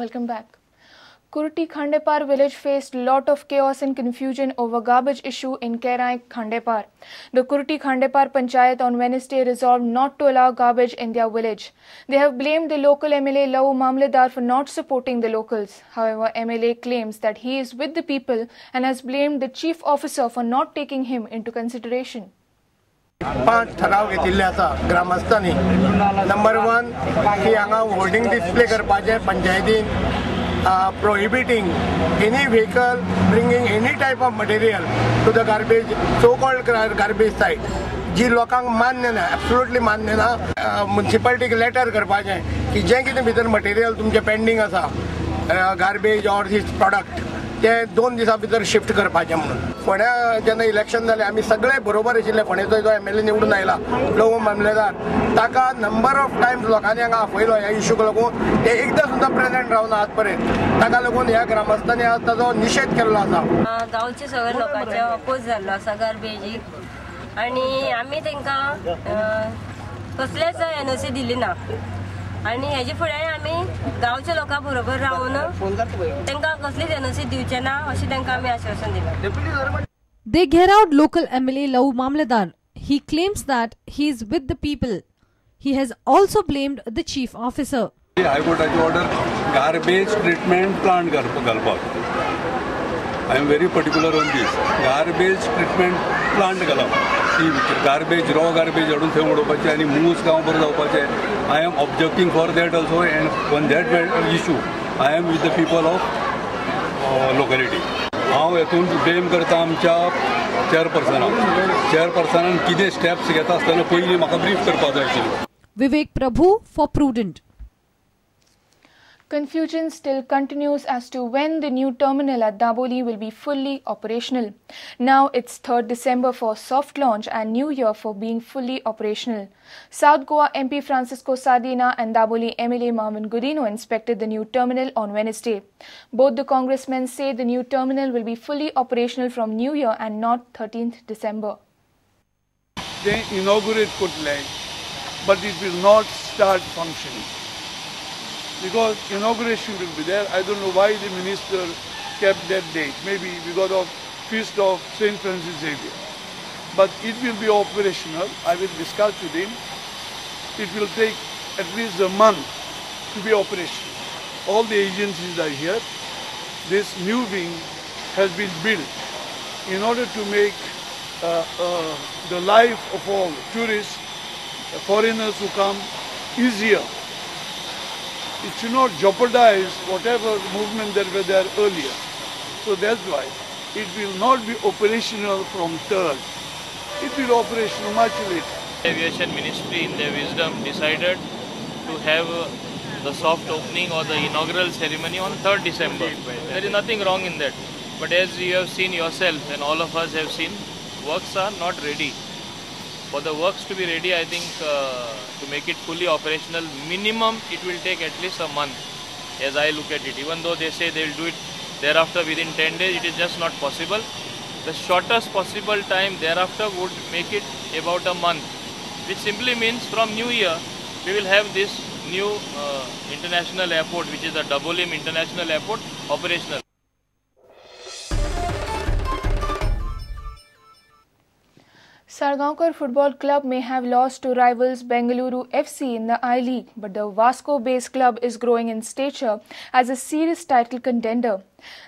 Welcome back. Kurti Khandepar village faced lot of chaos and confusion over garbage issue in Kerai Khandepar. The Kurti Khandepar Panchayat on Wednesday resolved not to allow garbage in their village. They have blamed the local MLA Lau Mamledar for not supporting the locals. However, MLA claims that he is with the people and has blamed the chief officer for not taking him into consideration. 5 ठराव घेतिल्ले आसा ग्रामस्थांनी. Number 1 की हांगा hoarding display करपाचे पंचायतीन prohibiting any vehicle bringing any type of material to the garbage, so-called garbage site. जी लोकांक मान्य ना, एब्सोल्युटली मान्य ना. म्युनिसिपालिटीक लेटर करपाचे की जे कितें भितर मटेरियल तुमचे पेंडिंग आसा गार्बेज ऑर दिस प्रोडक्ट ते 2 दिसां भितर शिफ्ट करपाचे म्हणून. फोंड्या जेन्ना इलेक्शन जालें आमी सगळे बरोबर आशिल्ले. फोंडेचो जो MLA निवडून आयला लव मामलेदार ताका नंबर ऑफ टायम्स लोकांनी हांगा आपयलो ह्या इश्यूक लागून. ते एकदां सुद्दां प्रेजेंट रावना आज पर्यंत. ताका लागून ह्या ग्रामस्थांनी आज ताजो निशेध केल्लो आसा. गांवचे सगळे लोकांचे अपोज जाल्लो आसा गार्बेजीक आनी आमी तांकां कसलेच NOC दिली ना. आणि हेजे फुडें आमी गांवच्या लोकां बरोबर रावन तांकां कसलीच NOC दिवचे ना अशें तांकां आमी आश्वासन दिलां. They घेरावड local MLA Lau Mamledar. He claims that he is with the people. He has also blamed the chief officer. High Court's order garbage treatment plant घालपाक. I am very particular on this. Garbage treatment plant घालप. Garbage, raw garbage हाडून थंय उडोवपाचें आनी मूस गांव बरो जावपाचें. I am objecting for that also, and on that issue I am with the people of locality. हांव हेतून ब्लेम करता आमच्या चेअरपर्सनान कितें स्टेप्स घेता आसतना पयलीं म्हाका ब्रीफ करपाक जाय आशिल्लो. Vivek Prabhu for Prudent. Confusion still continues as to when the new terminal at Daboli will be fully operational. Now it's 3rd December for soft launch and New Year for being fully operational. South Goa MP Francisco Sardina and Daboli MLA Marvin Godino inspected the new terminal on Wednesday. Both the congressmen say the new terminal will be fully operational from New Year and not 13th December. They inaugurate Kotland, but it will not start functioning. Because inauguration will be there. I don't know why the minister kept that date. Maybe because of feast of St. Francis Xavier. But it will be operational. I will discuss with him. It will take at least a month to be operational. All the agencies are here. This new wing has been built in order to make the life of all tourists, foreigners who come, easier. It should not jeopardize whatever movement that were there earlier. So that's why it will not be operational from 3rd. It will be operational much later. Aviation Ministry in their wisdom decided to have the soft opening or the inaugural ceremony on 3rd December. There is nothing wrong in that. But as you have seen yourself and all of us have seen, works are not ready. For the works to be ready, I think to make it fully operational, minimum it will take at least a month, as I look at it. Even though they say they will do it thereafter within 10 days, it is just not possible. The shortest possible time thereafter would make it about a month, which simply means from New Year, we will have this new international airport, which is the Dabolim International Airport, operational. Salgaocar Football Club may have lost to rivals Bengaluru FC in the I-League, but the Vasco-based club is growing in stature as a serious title contender.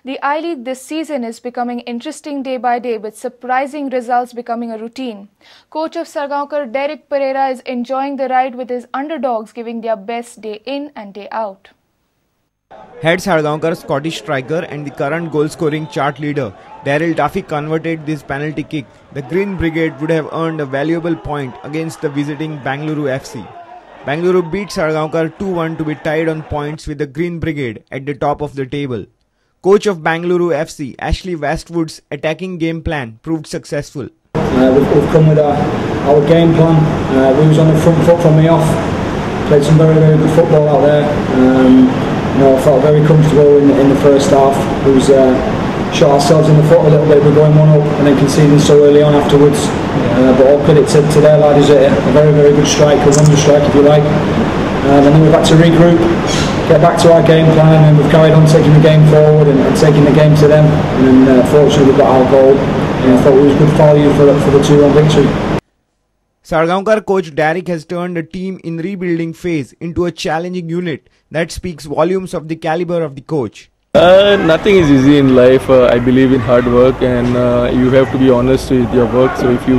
The I-League this season is becoming interesting day by day, with surprising results becoming a routine. Coach of Salgaocar, Derek Pereira, is enjoying the ride with his underdogs giving their best day in and day out. Head Salgaocar Scottish striker and the current goal-scoring chart leader Daryl Duffy converted this penalty kick. The Green Brigade would have earned a valuable point against the visiting Bengaluru FC. Bengaluru beat Salgaocar 2-1 to be tied on points with the Green Brigade at the top of the table. Coach of Bengaluru FC, Ashley Westwood's attacking game plan proved successful. We've come with our game plan. We was on the front foot from the off. Played some very, very good football out there. I felt very comfortable in the first half. We was shot ourselves in the foot a little bit. We're going 1-up and then conceding so early on afterwards. But all credit to their lad. He's a very, very good striker, wonder strike if you like. and then we've had to regroup, get back to our game plan, and we've carried on taking the game forward and taking the game to them. And then fortunately we got our goal, and I thought it was good value for the 2-1 victory. Salgaocar coach Derek has turned a team in rebuilding phase into a challenging unit that speaks volumes of the caliber of the coach. Nothing is easy in life. I believe in hard work, and you have to be honest with your work. So if you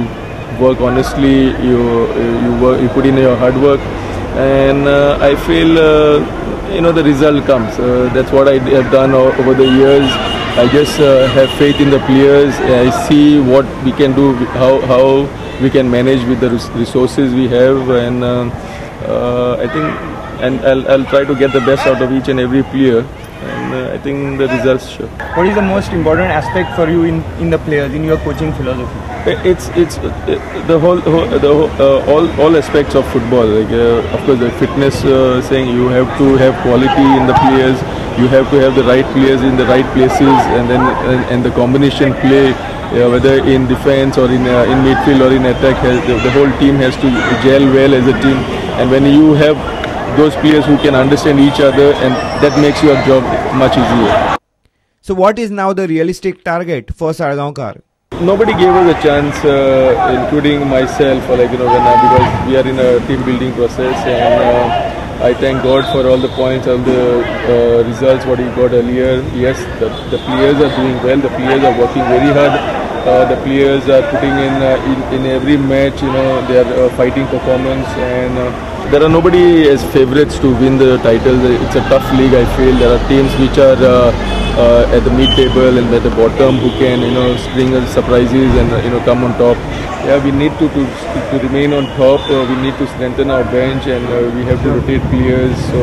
work honestly, you put in your hard work, and I feel the result comes. That's what I have done over the years. I just have faith in the players. I see what we can do, how we can manage with the resources we have, and I think, and I'll try to get the best out of each and every player. And I think the results show. What is the most important aspect for you in the players, in your coaching philosophy? It's the all aspects of football. Like of course the fitness, saying you have to have quality in the players. You have to have the right players in the right places, and then and the combination play, whether in defense or in midfield or in attack, the whole team has to gel well as a team. And when you have those players who can understand each other, and that makes your job much easier. So what is now the realistic target for Salgaocar? Nobody gave us a chance, including myself, because we are in a team building process, and I thank God for all the points, all the results what he got earlier. Yes, the players are doing well, the players are working very hard. The players are putting in every match, they are fighting performance, and there are nobody as favorites to win the title. It's a tough league, I feel. There are teams which are at the mid-table and at the bottom who can, string surprises and come on top. Yeah, we need to remain on top. We need to strengthen our bench, and we have to rotate players. So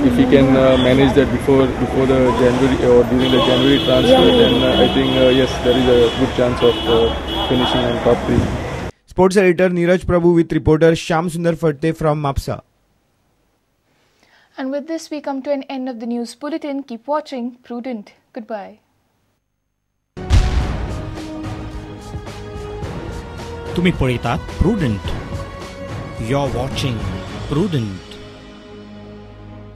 if we can manage that before the January or during the January transfer, then I think yes, there is a good chance of finishing on top 3. Sports editor Neeraj Prabhu with reporter Shyam Sundar Farte from Mapsa. And with this, we come to an end of the news bulletin. Keep watching Prudent. Goodbye. तुम्ही पळयतात Prudent. You're watching Prudent.